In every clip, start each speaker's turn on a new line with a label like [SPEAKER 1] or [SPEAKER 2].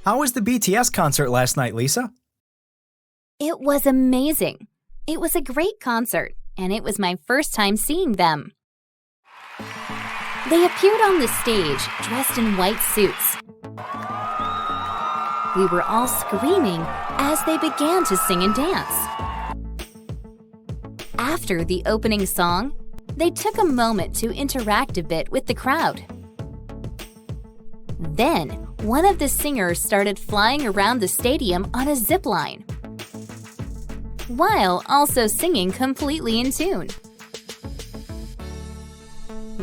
[SPEAKER 1] How was the BTS concert last night, Lisa?
[SPEAKER 2] It was amazing. It was a great concert, and it was my first time seeing them. They appeared on the stage dressed in white suits. We were all screaming as they began to sing and dance. After the opening song, they took a moment to interact a bit with the crowd. Then, one of the singers started flying around the stadium on a zip line, while also singing completely in tune.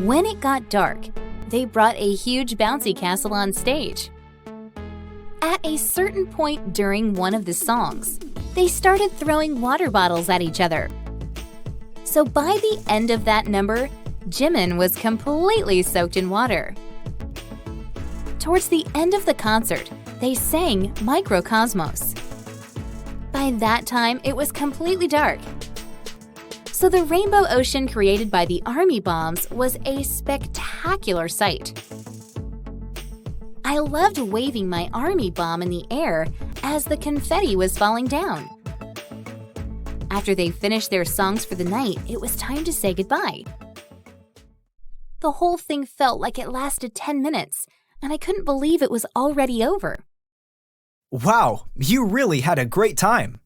[SPEAKER 2] When it got dark, they brought a huge bouncy castle on stage. At a certain point during one of the songs, they started throwing water bottles at each other. So by the end of that number, Jimin was completely soaked in water. Towards the end of the concert, they sang Microcosmos. By that time, it was completely dark. So the rainbow ocean created by the army bombs was a spectacular sight. I loved waving my army bomb in the air as the confetti was falling down. After they finished their songs for the night, it was time to say goodbye. The whole thing felt like it lasted 10 minutes, and I couldn't believe it was already over.
[SPEAKER 1] Wow, you really had a great time.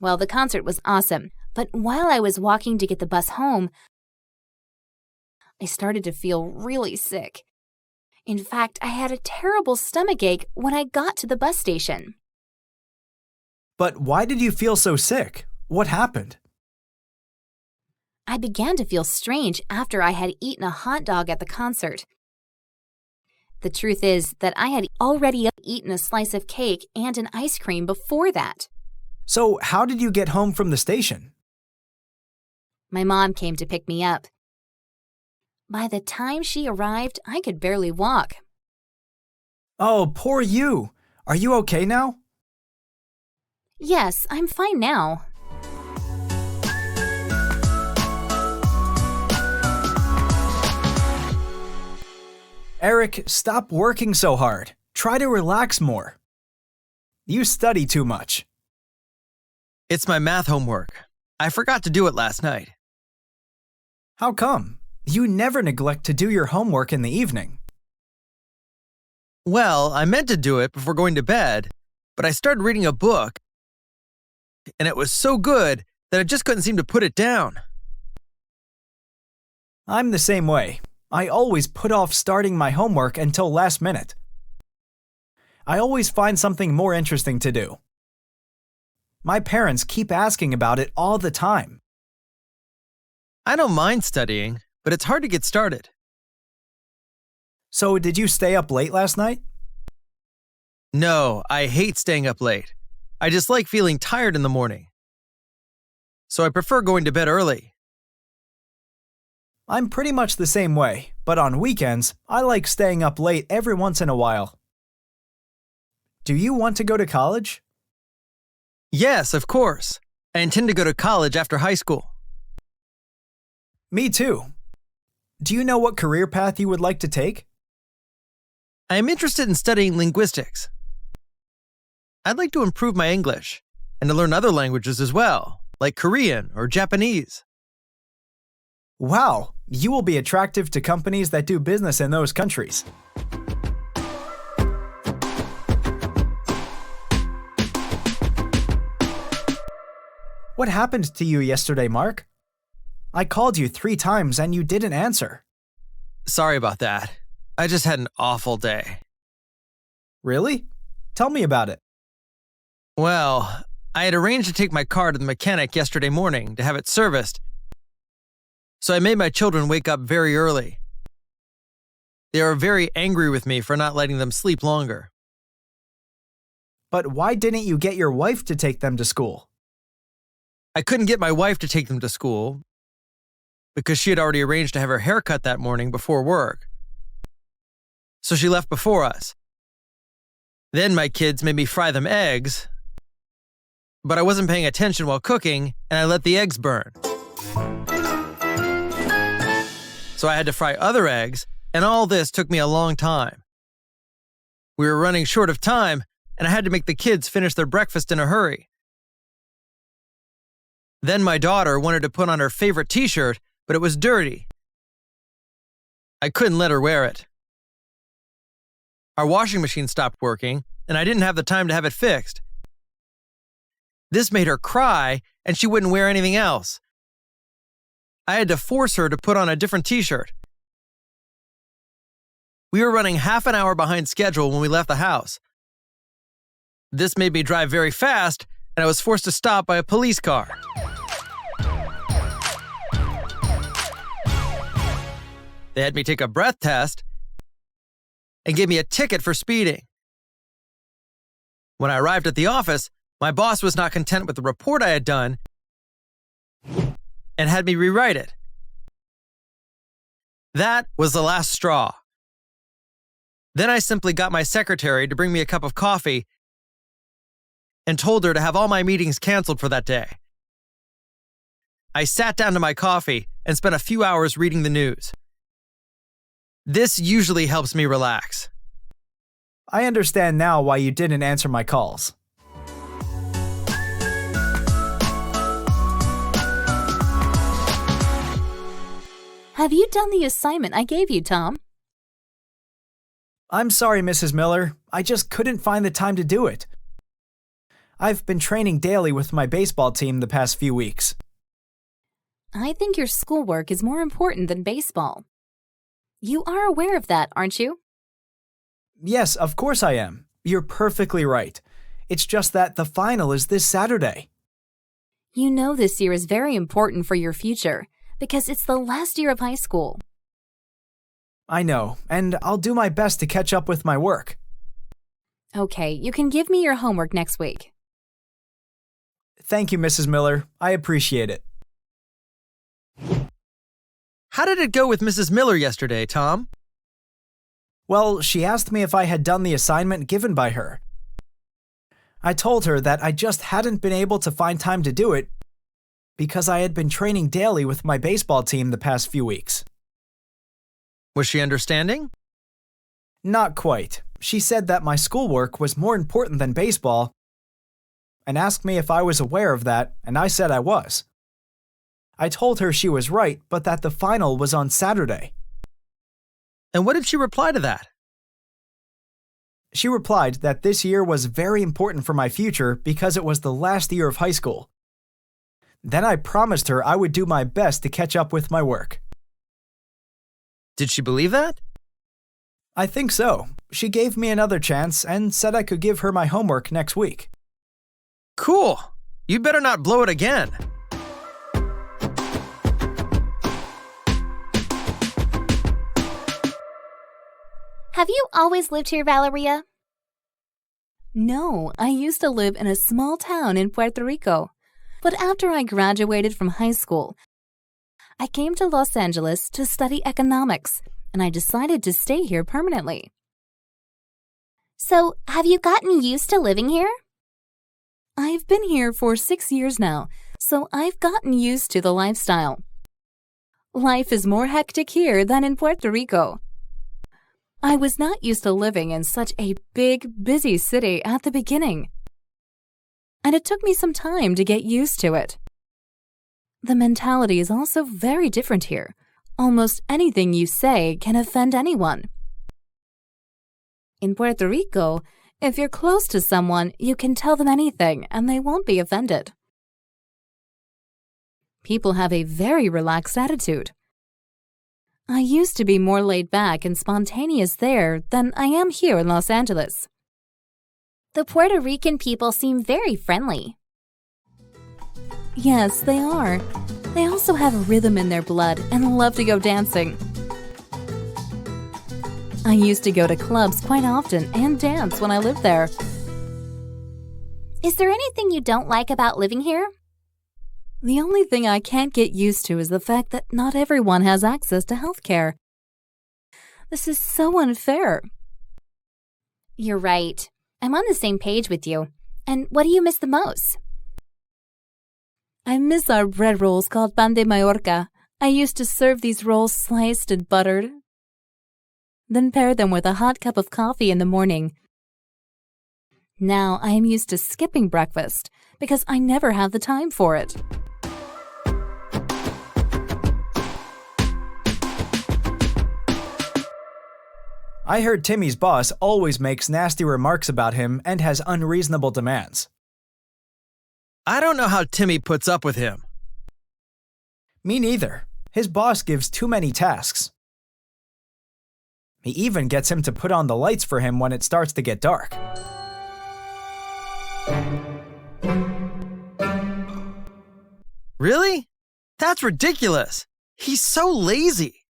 [SPEAKER 2] Well, the concert was awesome, but while I was walking to get the bus home, I started to feel really sick. In fact, I had a terrible stomachache when I got to the bus station.
[SPEAKER 1] But why did you feel so sick? What happened?
[SPEAKER 2] I began to feel strange after I had eaten a hot dog at the concert. The truth is that I had already eaten a slice of cake and an ice cream before that.
[SPEAKER 1] So how did you get home from the station?
[SPEAKER 2] My mom came to pick me up. By the time she arrived, I could barely walk.
[SPEAKER 1] Oh, poor you. Are you okay now?
[SPEAKER 2] Yes, I'm fine now.
[SPEAKER 1] Eric, stop working so hard. Try to relax more. You study too much.
[SPEAKER 3] It's my math homework. I forgot to do it last night.
[SPEAKER 1] How come? You never neglect to do your homework in the evening.
[SPEAKER 3] Well, I meant to do it before going to bed, but I started reading a book, and it was so good that I just couldn't seem to put it down.
[SPEAKER 1] I'm the same way. I always put off starting my homework until last minute. I always find something more interesting to do. My parents keep asking about it all the time.
[SPEAKER 3] I don't mind studying, but it's hard to get started.
[SPEAKER 1] So, did you stay up late last night?
[SPEAKER 3] No, I hate staying up late. I just like feeling tired in the morning. So I prefer going to bed early.
[SPEAKER 1] I'm pretty much the same way, but on weekends, I like staying up late every once in a while. Do you want to go to college?
[SPEAKER 3] Yes, of course. I intend to go to college after high school.
[SPEAKER 1] Me too. Do you know what career path you would like to take?
[SPEAKER 3] I am interested in studying linguistics. I'd like to improve my English and to learn other languages as well, like Korean or Japanese.
[SPEAKER 1] Wow, you will be attractive to companies that do business in those countries. What happened to you yesterday, Mark? I called you 3 times and you didn't answer.
[SPEAKER 3] Sorry about that. I just had an awful day.
[SPEAKER 1] Really? Tell me about it.
[SPEAKER 3] Well, I had arranged to take my car to the mechanic yesterday morning to have it serviced, so I made my children wake up very early. They are very angry with me for not letting them sleep longer.
[SPEAKER 1] But why didn't you get your wife to take them to school?
[SPEAKER 3] I couldn't get my wife to take them to school because she had already arranged to have her hair cut that morning before work. So she left before us. Then my kids made me fry them eggs, but I wasn't paying attention while cooking and I let the eggs burn. So I had to fry other eggs, and all this took me a long time. We were running short of time, and I had to make the kids finish their breakfast in a hurry. Then my daughter wanted to put on her favorite t-shirt, but it was dirty. I couldn't let her wear it. Our washing machine stopped working, and I didn't have the time to have it fixed. This made her cry, and she wouldn't wear anything else. I had to force her to put on a different t-shirt. We were running half an hour behind schedule when we left the house. This made me drive very fast, and I was forced to stop by a police car. They had me take a breath test and gave me a ticket for speeding. When I arrived at the office, my boss was not content with the report I had done and had me rewrite it. That was the last straw. Then I simply got my secretary to bring me a cup of coffee and told her to have all my meetings canceled for that day. I sat down to my coffee and spent a few hours reading the news. This usually helps me relax.
[SPEAKER 1] I understand now why you didn't answer my calls.
[SPEAKER 2] Have you done the assignment I gave you, Tom?
[SPEAKER 1] I'm sorry, Mrs. Miller. I just couldn't find the time to do it. I've been training daily with my baseball team the past few weeks.
[SPEAKER 2] I think your schoolwork is more important than baseball. You are aware of that, aren't you?
[SPEAKER 1] Yes, of course I am. You're perfectly right. It's just that the final is this Saturday.
[SPEAKER 2] You know this year is very important for your future because it's the last year of high school.
[SPEAKER 1] I know, and I'll do my best to catch up with my work.
[SPEAKER 2] Okay, you can give me your homework next week.
[SPEAKER 1] Thank you, Mrs. Miller. I appreciate it.
[SPEAKER 3] How did it go with Mrs. Miller yesterday, Tom?
[SPEAKER 1] Well, she asked me if I had done the assignment given by her. I told her that I just hadn't been able to find time to do it because I had been training daily with my baseball team the past few weeks.
[SPEAKER 3] Was she understanding?
[SPEAKER 1] Not quite. She said that my schoolwork was more important than baseball and asked me if I was aware of that, and I said I was. I told her she was right, but that the final was on Saturday.
[SPEAKER 3] And what did she reply to that?
[SPEAKER 1] She replied that this year was very important for my future because it was the last year of high school. Then I promised her I would do my best to catch up with my work.
[SPEAKER 3] Did she believe that?
[SPEAKER 1] I think so. She gave me another chance and said I could give her my homework next week.
[SPEAKER 3] Cool. You better not blow it again.
[SPEAKER 2] Have you always lived here, Valeria? No, I used to live in a small town in Puerto Rico. But after I graduated from high school, I came to Los Angeles to study economics, and I decided to stay here permanently. So, have you gotten used to living here? I've been here for 6 years now, so I've gotten used to the lifestyle. Life is more hectic here than in Puerto Rico. I was not used to living in such a big, busy city at the beginning, and it took me some time to get used to it. The mentality is also very different here. Almost anything you say can offend anyone. In Puerto Rico, if you're close to someone, you can tell them anything and they won't be offended. People have a very relaxed attitude. I used to be more laid back and spontaneous there than I am here in Los Angeles. The Puerto Rican people seem very friendly. Yes, they are. They also have rhythm in their blood and love to go dancing. I used to go to clubs quite often and dance when I lived there. Is there anything you don't like about living here? The only thing I can't get used to is the fact that not everyone has access to health care. This is so unfair. You're right. I'm on the same page with you. And what do you miss the most? I miss our bread rolls called pan de Mallorca. I used to serve these rolls sliced and buttered, then pair them with a hot cup of coffee in the morning Now I am used to skipping breakfast because I never have the time for it.
[SPEAKER 1] I heard Timmy's boss always makes nasty remarks about him and has unreasonable demands.
[SPEAKER 3] I don't know how Timmy puts up with him.
[SPEAKER 1] Me neither. His boss gives too many tasks. He even gets him to put on the lights for him when it starts to get dark.
[SPEAKER 3] Really? That's ridiculous. He's so lazy.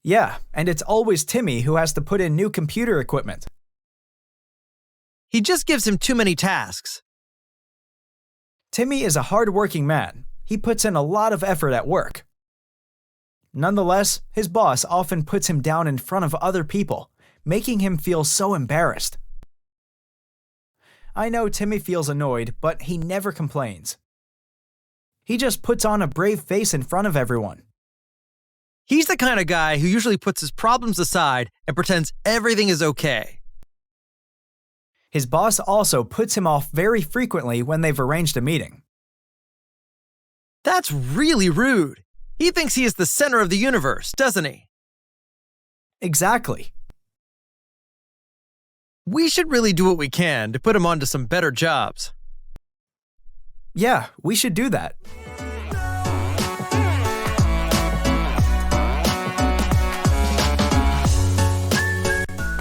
[SPEAKER 1] Yeah, and it's always Timmy who has to put in new computer equipment.
[SPEAKER 3] He just gives him too many tasks.
[SPEAKER 1] Timmy is a hard-working man. He puts in a lot of effort at work. Nonetheless, his boss often puts him down in front of other people, making him feel so embarrassed. I know Timmy feels annoyed, but he never complains. He just puts on a brave face in front of everyone.
[SPEAKER 3] He's the kind of guy who usually puts his problems aside and pretends everything is okay.
[SPEAKER 1] His boss also puts him off very frequently when they've arranged a meeting.
[SPEAKER 3] That's really rude. He thinks he is the center of the universe, doesn't he?
[SPEAKER 1] Exactly.
[SPEAKER 3] We should really do what we can to put him onto some better jobs.
[SPEAKER 1] Yeah, we should do that.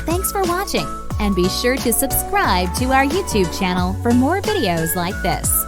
[SPEAKER 2] Thanks for watching, and be sure to subscribe to our YouTube channel for more videos like this.